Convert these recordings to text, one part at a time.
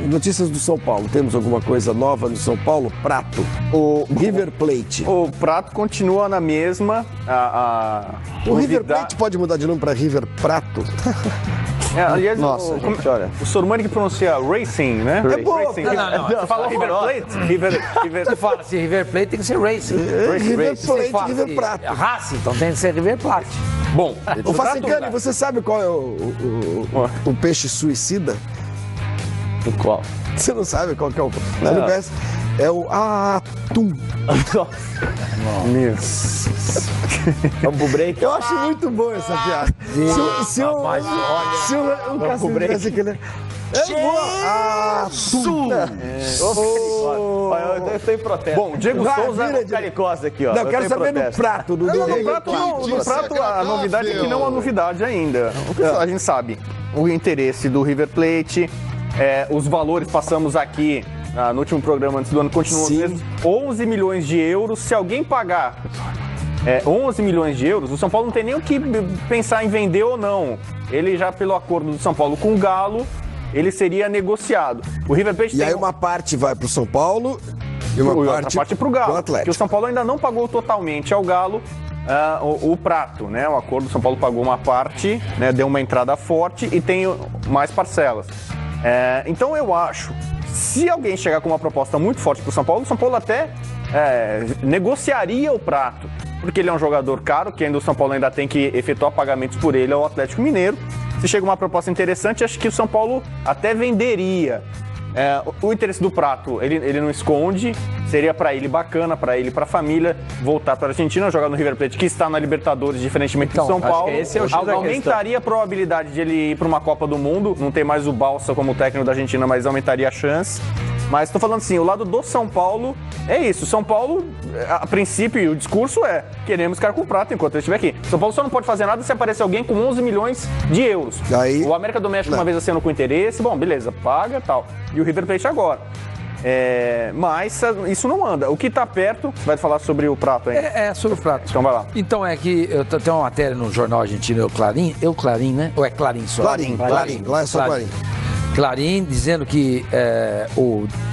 Notícias do São Paulo. Temos alguma coisa nova no São Paulo? Prato. O River Plate. O Prato continua na mesma. O River Plate pode mudar de nome para River Prato? Aliás, nossa, gente, olha. O Sormani que pronuncia Racing, né? É boa. Racing. Não. Você fala River Plate? Você fala assim, River Plate tem que ser Racing. River Você Plate, fala River assim, Prato. Racing, então tem que ser River Plate. Bom, O Facicani, você sabe qual é o peixe suicida? qual? Você não sabe qual que é o... Você não conhece? É o atum. Vamos pro break? Eu acho muito bom essa piada. Se o Cássio tivesse aquele... É boa. Atum. Eu estou em protesto. Bom, Diego Souza vira, Caricosa aqui, ó. Não, eu quero saber no prato. No prato, a novidade é que não há novidade ainda. A gente sabe o interesse do River Plate, os valores passamos aqui no último programa antes do ano, continuam os mesmos. 11 milhões de euros. Se alguém pagar 11 milhões de euros, o São Paulo não tem nem o que pensar em vender ou não. Ele já, pelo acordo do São Paulo com o Galo, ele seria negociado. O River Plate aí uma parte vai para o São Paulo e outra parte para o Galo. Atlético. Que o São Paulo ainda não pagou totalmente ao Galo o prato, né? O acordo do São Paulo pagou uma parte, né? Deu uma entrada forte e tem mais parcelas. Então eu acho, se alguém chegar com uma proposta muito forte para o São Paulo até negociaria o prato, porque ele é um jogador caro, que ainda o São Paulo ainda tem que efetuar pagamentos por ele ao Atlético Mineiro. Se chega uma proposta interessante, acho que o São Paulo até venderia. O interesse do Prato, ele não esconde, seria para ele bacana, para ele e para a família, voltar para a Argentina, jogar no River Plate, que está na Libertadores, diferentemente do São Paulo. Esse é o X da aumentaria a probabilidade de ele ir para uma Copa do Mundo, não tem mais o Balsa como técnico da Argentina, mas aumentaria a chance. Mas estou falando assim, o lado do São Paulo é isso. São Paulo, a princípio, o discurso é: queremos ficar com o Prato enquanto ele estiver aqui. São Paulo só não pode fazer nada se aparecer alguém com 11 milhões de euros. O América do México uma vez assinou com interesse, bom, beleza, paga e tal. E o River Plate agora. Mas isso não anda. O que está perto, você vai falar sobre o Prato aí? Sobre o Prato. Então vai lá. Então é que eu tenho uma matéria no jornal argentino, Clarim, né? Ou é Clarim só? Clarim. Lá é só Clarim. Clarim, dizendo que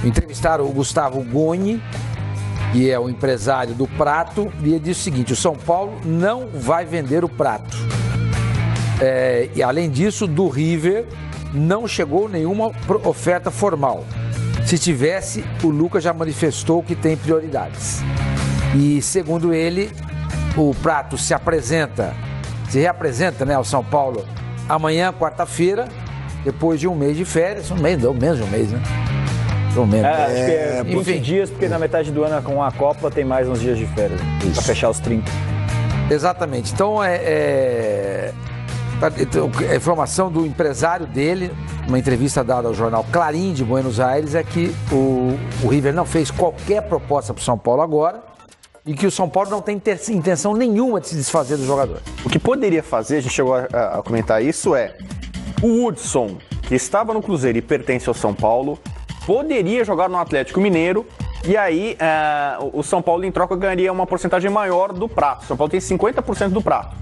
entrevistaram o Gustavo Goni, que é o empresário do Prato, e ele disse o seguinte: o São Paulo não vai vender o Prato. E além disso, do River não chegou nenhuma oferta formal. Se tivesse, o Lucas já manifestou que tem prioridades. E segundo ele, o Prato se reapresenta, né, ao São Paulo amanhã, quarta-feira, depois de um mês de férias, menos de um mês, né? Acho que é 20 dias, porque na metade do ano com a Copa tem mais uns dias de férias, para fechar os 30. Exatamente. Então, a informação do empresário dele, uma entrevista dada ao jornal Clarim de Buenos Aires, é que o River não fez qualquer proposta para o São Paulo agora e que o São Paulo não tem intenção nenhuma de se desfazer do jogador. O que poderia fazer, a gente chegou a comentar isso, o Hudson, que estava no Cruzeiro e pertence ao São Paulo, poderia jogar no Atlético Mineiro e aí o São Paulo em troca ganharia uma porcentagem maior do Prato. O São Paulo tem 50% do Prato.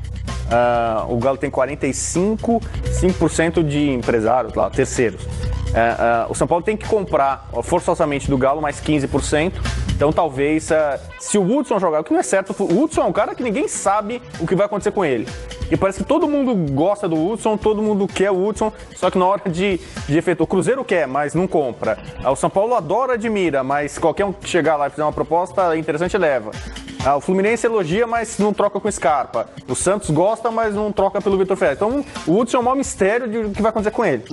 O Galo tem 45%, 5% de empresários lá, terceiros. O São Paulo tem que comprar forçosamente do Galo mais 15%. Então talvez, se o Hudson jogar, o que não é certo, o Hudson é um cara que ninguém sabe o que vai acontecer com ele. E parece que todo mundo gosta do Hudson, todo mundo quer o Hudson, só que na hora de efetuar, o Cruzeiro quer, mas não compra. O São Paulo admira, mas qualquer um que chegar lá e fizer uma proposta interessante leva. O Fluminense elogia, mas não troca com Scarpa. O Santos gosta, mas não troca pelo Vitor Ferraz. Então o Hudson é o maior mistério de o que vai acontecer com ele.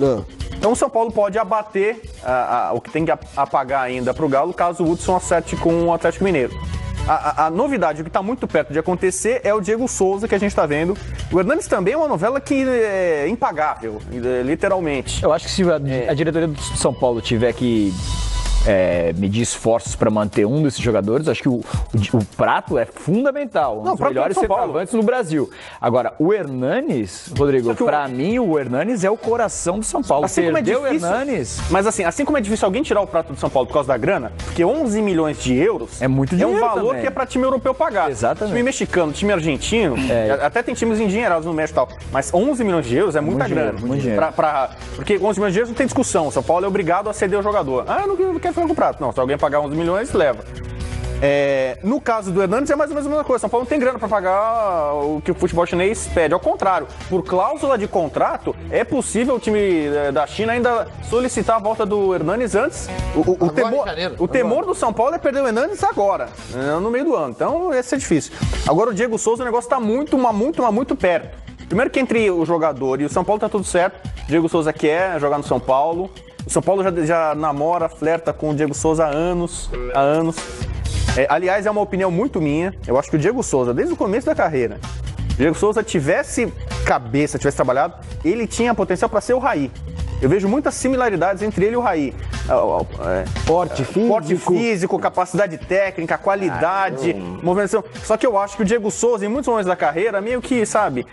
Então o São Paulo pode abater o que tem que apagar ainda para o Galo, caso o Hudson acerte com o Atlético Mineiro. A novidade, o que está muito perto de acontecer, é o Diego Souza, que a gente está vendo. O Hernanes também é uma novela que é impagável, literalmente. Eu acho que se a diretoria do São Paulo tiver que medir esforços para manter um desses jogadores. Acho que o Prato é fundamental, um dos melhores centroavantes no Brasil. Agora, o Hernanes, Rodrigo, para mim o Hernanes é o coração do São Paulo. Assim Perdeu o Hernanes. Mas assim como é difícil alguém tirar o Prato do São Paulo por causa da grana, porque 11 milhões de euros é muito dinheiro, é um valor também. Que é para time europeu pagar. Exatamente. Time mexicano, time argentino, até tem times endinheirados no México e tal, mas 11 milhões de euros é muita grana. Muito dinheiro. Porque 11 milhões de euros não tem discussão, o São Paulo é obrigado a ceder o jogador. Não quero ficar com o Prato. Não, se alguém pagar 11 milhões, leva. No caso do Hernanes é mais ou menos a mesma coisa. São Paulo não tem grana para pagar o que o futebol chinês pede. Ao contrário, por cláusula de contrato, é possível o time da China ainda solicitar a volta do Hernanes antes. O temor do São Paulo é perder o Hernanes agora, no meio do ano. Então, ia ser difícil. Agora, o Diego Souza, o negócio está muito perto. Primeiro que entre o jogador e o São Paulo tá tudo certo. O Diego Souza quer jogar no São Paulo. O São Paulo já namora, flerta com o Diego Souza há anos. Aliás, é uma opinião muito minha. Eu acho que o Diego Souza, desde o começo da carreira, o Diego Souza tivesse cabeça, tivesse trabalhado, ele tinha potencial para ser o Raí. Eu vejo muitas similaridades entre ele e o Raí. Porte físico, capacidade técnica, qualidade, movimentação. Só que eu acho que o Diego Souza, em muitos momentos da carreira, meio que, sabe,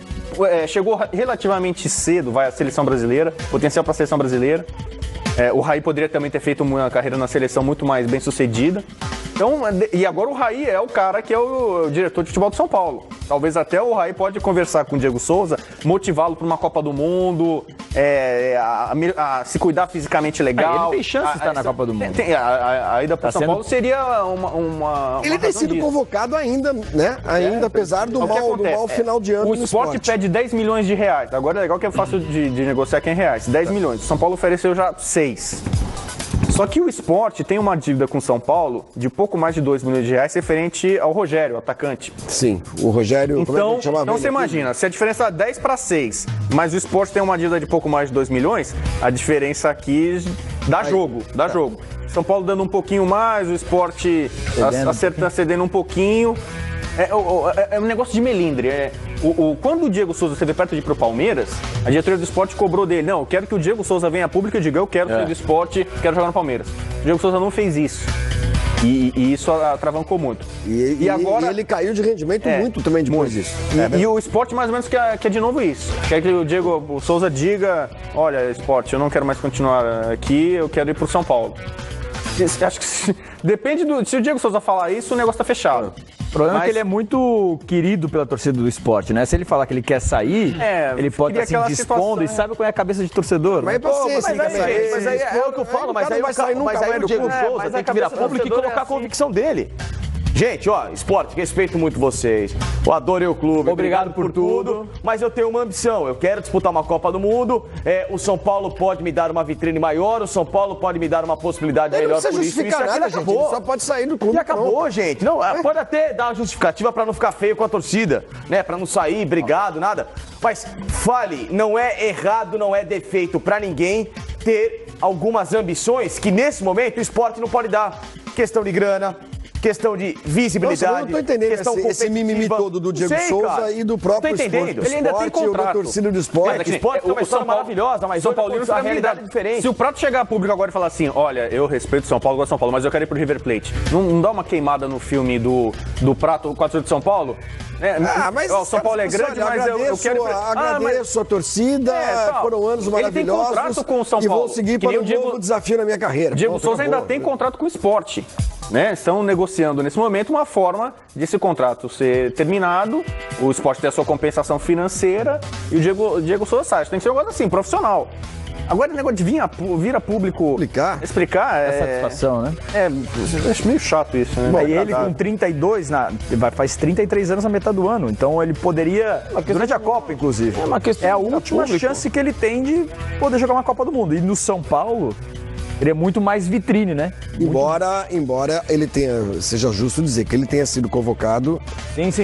chegou relativamente cedo, vai à seleção brasileira, potencial para a seleção brasileira. O Raí poderia também ter feito uma carreira na seleção muito mais bem sucedida. Então, e agora o Raí é o cara que é o diretor de futebol do São Paulo. Talvez até o Raí pode conversar com o Diego Souza, motivá-lo para uma Copa do Mundo, a se cuidar fisicamente legal. Ele tem chance de estar na Copa do Mundo. A ida para São Paulo seria uma ele tem sido convocado ainda, né? Apesar do mau final de ano. O Sport pede 10 milhões de reais. Agora é legal que é fácil de negociar aqui em reais. 10 milhões. O São Paulo ofereceu já 6. Só que o Sport tem uma dívida com o São Paulo de pouco mais de 2 milhões de reais referente ao Rogério, atacante. Sim, o Rogério... Então você imagina, se a diferença é 10 para 6, mas o Sport tem uma dívida de pouco mais de 2 milhões, a diferença aqui dá jogo. São Paulo dando um pouquinho mais, o Sport cedendo um pouquinho. É um negócio de melindre. Quando o Diego Souza esteve perto de ir pro Palmeiras, a diretoria do Sport cobrou dele. Não, eu quero que o Diego Souza venha a público e diga, eu quero ser do Sport, quero jogar no Palmeiras. O Diego Souza não fez isso. E isso atravancou muito. E agora ele caiu de rendimento muito também depois disso. E o Sport mais ou menos quer de novo isso. Quer que o Diego Souza diga, olha, Sport, eu não quero mais continuar aqui, eu quero ir pro São Paulo. Acho que se o Diego Souza falar isso, o negócio tá fechado. O problema é que ele é muito querido pela torcida do Sport, né? Se ele falar que ele quer sair, ele pode estar se dispondo e sabe qual é a cabeça de torcedor. Mas aí é o que eu falo, mas aí o Diego Souza tem que virar público e colocar a convicção dele. Gente, Sport, respeito muito vocês. Eu adorei o clube. Obrigado por tudo. Mas eu tenho uma ambição. Eu quero disputar uma Copa do Mundo. O São Paulo pode me dar uma vitrine maior. O São Paulo pode me dar uma possibilidade melhor por isso. Isso acabou. Ele só pode sair do clube. E acabou, gente. Não, pode até dar uma justificativa pra não ficar feio com a torcida, né? Pra não sair brigado, nada. Mas fale, não é errado, não é defeito pra ninguém ter algumas ambições que nesse momento o esporte não pode dar. Questão de grana, questão de visibilidade. Nossa, eu não tô entendendo esse mimimi todo do Diego Souza e do próprio Sport. Ele ainda tem contrato. Da torcida do Sport. O Sport tem uma história maravilhosa, mas São Paulino a realidade é diferente. Se o Prato chegar a público agora e falar assim, olha, eu respeito o São Paulo, gosto de São Paulo, mas eu quero ir pro River Plate. Não dá uma queimada no filme do Prato, o 4 de São Paulo? Mas o São Paulo é grande, mas eu quero... Agradeço a torcida, foram anos maravilhosos. Ele tem contrato com o São Paulo. E vou seguir para um novo desafio na minha carreira. Diego Souza ainda tem contrato com o Sport. Né? Estão negociando nesse momento uma forma de esse contrato ser terminado, o Sport ter a sua compensação financeira e o Diego Souza sai. Tem que ser um negócio assim, profissional. Agora o negócio de vir a público explicar é satisfação, né? Eu acho meio chato isso, né? Bom, e ele com 32, faz 33 anos na metade do ano, então ele poderia, durante a Copa inclusive, é a última chance que ele tem de poder jogar uma Copa do Mundo. E no São Paulo, ele é muito mais vitrine, né? Embora ele tenha, seja justo dizer que ele tenha sido convocado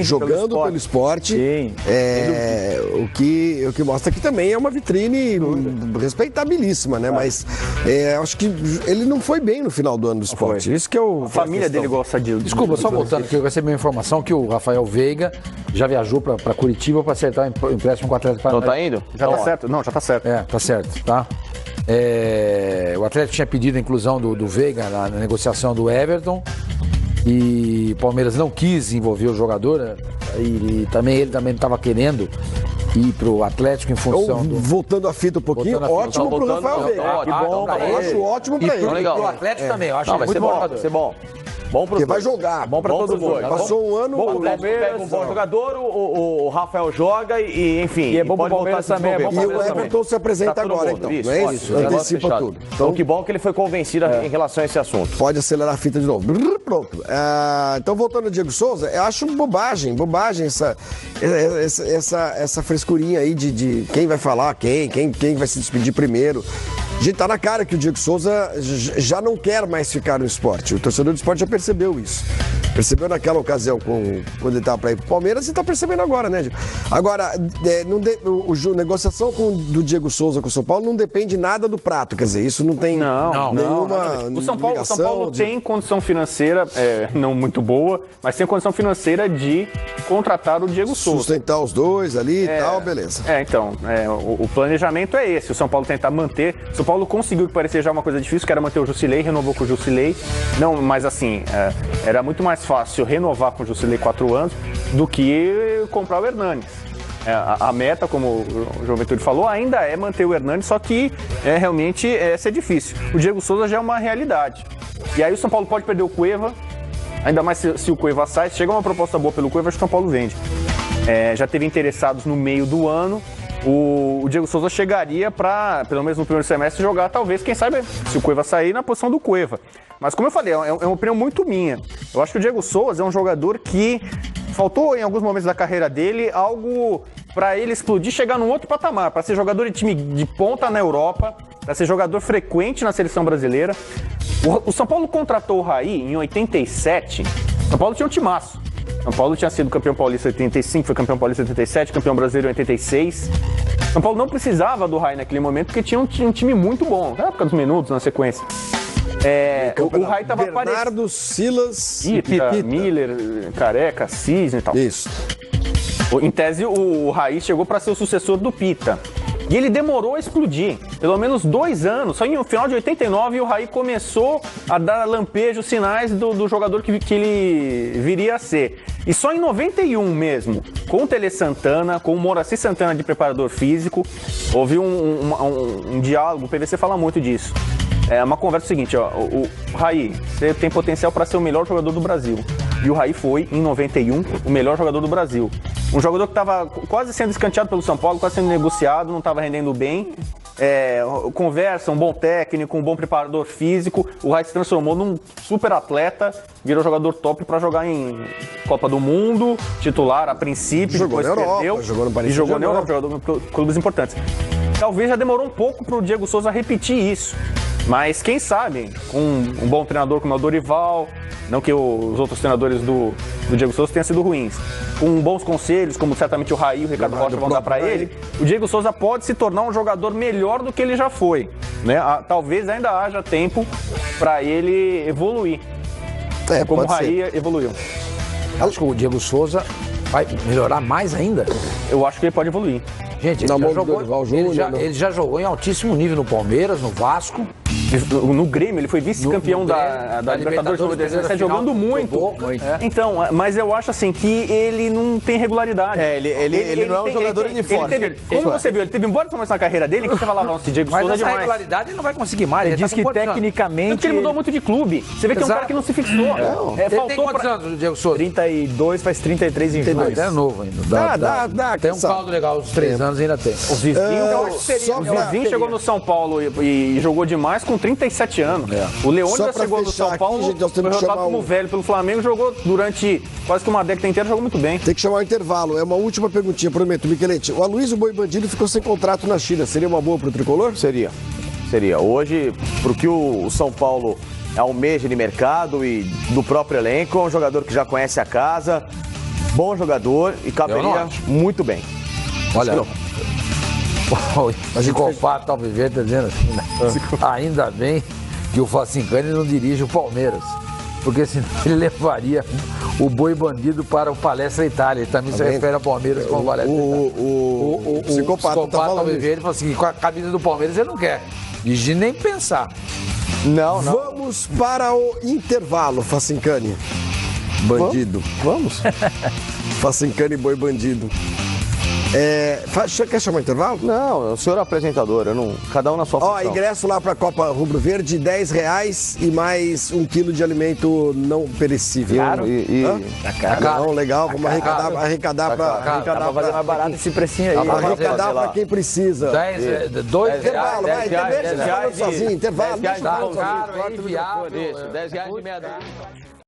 jogando pelo esporte, o que mostra que também é uma vitrine respeitabilíssima, né? Mas acho que ele não foi bem no final do ano do esporte. Isso que a família dele gosta de... Desculpa, só voltando, que eu recebi uma informação que o Rafael Veiga já viajou para Curitiba para acertar o empréstimo com o Atlético Paranaense. Não tá indo? Já tá certo? Não, já tá certo. Tá certo, tá? O Atlético tinha pedido a inclusão do Veiga na negociação do Everton e o Palmeiras não quis envolver o jogador, né? E também ele também não estava querendo ir pro Atlético em função do... Voltando a fita um pouquinho, ótimo pro Rafael Veiga. Que bom, eu acho ótimo pra ele. E pro Atlético também, eu acho muito bom. Vai ser bom. Bom pro Porque vai jogar. Bom pra todos os dois. Passou um ano... O Atlético pega um bom jogador, o Rafael joga e enfim... E é bom pro pode Palmeiras também. E o Everton se apresenta agora, então. Não é isso? Antecipa tudo. Então que bom que ele foi convencido em relação a esse assunto. Pode acelerar a fita de novo. Pronto. Então, voltando ao Diego Souza, eu acho bobagem essa frescurinha aí de quem vai falar, quem vai se despedir primeiro. A gente tá na cara que o Diego Souza já não quer mais ficar no esporte. O torcedor do esporte já percebeu isso. Percebeu naquela ocasião quando ele estava para ir para o Palmeiras e está percebendo agora, né, Diego? Agora, a negociação do Diego Souza com o São Paulo não depende nada do Prato. Quer dizer, isso não tem nenhuma O São Paulo tem condição financeira, não muito boa, mas tem condição financeira de contratar o Diego Souza. Sustentar os dois ali e tal, beleza. O planejamento é esse. O São Paulo tentar manter. O São Paulo conseguiu, que parecia já uma coisa difícil, que era manter o Jusilei, renovou com o Jusilei. Não, mas assim, era muito mais fácil renovar com o Jusilei 4 anos do que comprar o Hernanes. A meta, como o João Ventura falou, ainda é manter o Hernanes, só que realmente ser difícil. O Diego Souza já é uma realidade. E aí o São Paulo pode perder o Cueva, ainda mais se o Cueva sai. Se chega uma proposta boa pelo Cueva, acho que o São Paulo vende. Já teve interessados no meio do ano. O Diego Souza chegaria para, pelo menos no primeiro semestre, jogar, talvez, quem sabe, se o Cueva sair, na posição do Cueva. Mas, como eu falei, é uma opinião muito minha. Eu acho que o Diego Souza é um jogador que faltou, em alguns momentos da carreira dele, algo para ele explodir, chegar num outro patamar, para ser jogador de time de ponta na Europa, para ser jogador frequente na seleção brasileira. O São Paulo contratou o Raí em 87. São Paulo tinha um timaço. São Paulo tinha sido campeão paulista em 85, foi campeão paulista em 87, campeão brasileiro em 86. São Paulo não precisava do Raí naquele momento porque tinha um time muito bom, na época dos minutos, na sequência. O Raí estava aparecendo. Bernardo, Silas, Pita, Miller, Careca, Cisne e tal. Isso. Em tese, o Raí chegou para ser o sucessor do Pita. E ele demorou a explodir, pelo menos 2 anos. Só no final de 89 o Raí começou a dar lampejos, sinais do jogador que ele viria a ser. E só em 91 mesmo, com o Tele Santana, com o Moraci Santana de preparador físico, houve um diálogo, o PVC fala muito disso. É uma conversa seguinte, o Raí, você tem potencial para ser o melhor jogador do Brasil. E o Raí foi, em 91, o melhor jogador do Brasil. Um jogador que estava quase sendo escanteado pelo São Paulo, quase sendo negociado, não estava rendendo bem. Conversa, um bom técnico, um bom preparador físico. O Raí se transformou num super atleta, virou jogador top para jogar em Copa do Mundo, titular a princípio, jogou depois na Europa, perdeu. Jogou no Paris e jogou na Europa, jogador em clubes importantes. Talvez já demorou um pouco para o Diego Souza repetir isso. Mas quem sabe, com um bom treinador como é o Dorival, não que os outros treinadores do Diego Souza tenham sido ruins, com bons conselhos, como certamente o Raí e o Ricardo Rocha vão dar para ele, o Diego Souza pode se tornar um jogador melhor do que ele já foi. Né? Talvez ainda haja tempo para ele evoluir, como o Raí evoluiu. Acho que o Diego Souza vai melhorar mais ainda. Eu acho que ele pode evoluir. Gente, ele já jogou em altíssimo nível no Palmeiras, no Vasco. No Grêmio, ele foi vice-campeão da Libertadores de 2017, jogando muito. Então, mas eu acho assim que ele não tem regularidade. Ele não é um jogador uniforme. Como você viu, ele teve boa transformação na carreira dele, que você falava, nossa, Diego Souza é demais. Mas essa regularidade ele não vai conseguir mais. Ele diz que tecnicamente... Porque ele mudou muito de clube. Você vê que é um cara que não se fixou. Ele tem quantos anos, o Diego Souza? 32, faz 33 em julho. É novo ainda. Dá. Tem um caldo legal, os 3 anos ainda tem. O Vizinho chegou no São Paulo e jogou demais com 37 anos. O Leônidas chegou no São Paulo, foi derrotado como velho pelo Flamengo, jogou durante quase que uma década inteira, jogou muito bem. Tem que chamar o intervalo. É uma última perguntinha, prometo, Michelete. O Aloysio Boi Bandido ficou sem contrato na China. Seria uma boa pro Tricolor? Seria. Hoje, pro que o São Paulo almeja de mercado e do próprio elenco, é um jogador que já conhece a casa, bom jogador e caberia muito bem. Olha, o Zicopato Alviverde está dizendo assim, né? Ainda bem que o Facincani não dirige o Palmeiras, porque senão ele levaria o Boi Bandido para o Palestra Itália. Ele também se refere ao Palmeiras como Palestra Itália. O Zicopato Alviverde falou assim, com a camisa do Palmeiras ele não quer. De nem pensar. Não. Vamos para o intervalo, Facincani. Bandido. Vamos? Facincani, boi bandido. Quer chamar intervalo? Não, o senhor é apresentador, cada um na sua função. Ingresso lá para a Copa Rubro Verde, R$10 e mais 1 quilo de alimento não perecível. Caro? Tá caro. Não, legal, vamos arrecadar para fazer mais barato esse precinho aí. Arrecadar para quem precisa. R$2. Intervalo, vai, intervalo sozinho, intervalo. Tá caro, aí, viado. Isso, R$10 de meia-noite.